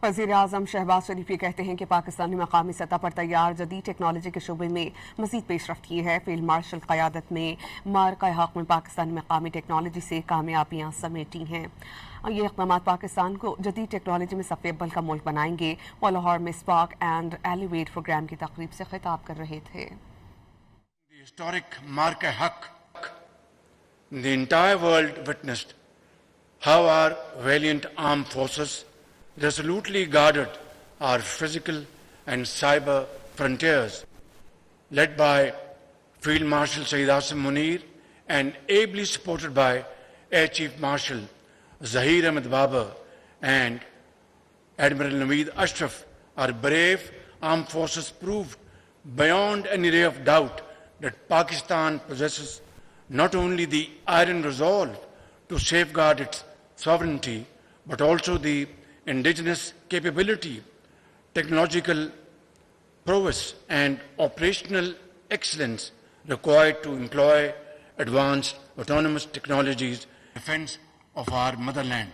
वज़ीर-ए-आज़म शहबाज शरीफ ये कहते हैं कि पाकिस्तान ने मकामी सतह पर तैयार जदीद टेक्नोलॉजी के शोबे में मज़ीद पेशरफ्त की है। फील्ड मार्शल क़यादत में मार्का हक़ में पाकिस्तानी मकामी टेक्नोलॉजी से कामयाबियाँ समेटी हैं। ये इक़दाम पाकिस्तान को जदीद टेक्नोलॉजी में सबसे अव्वल का मुल्क बनाएंगे। वो लाहौर में स्पार्क एंड एलिवेट प्रोग्राम की तकरीब से खिताब कर रहे थे। Historic Marka Haq, the entire world witnessed how our valiant armed forces resolutely guarded our physical and cyber frontiers, led by Field Marshal Saeed Asim Munir and ably supported by Air Chief Marshal Zahir Ahmed Babar and Admiral Naveed Ashraf. Our brave armed forces proved beyond any ray of doubt that Pakistan possesses not only the iron resolve to safeguard its sovereignty, but also the indigenous capability, technological prowess and operational excellence required to employ advanced autonomous technologies in defense of our motherland.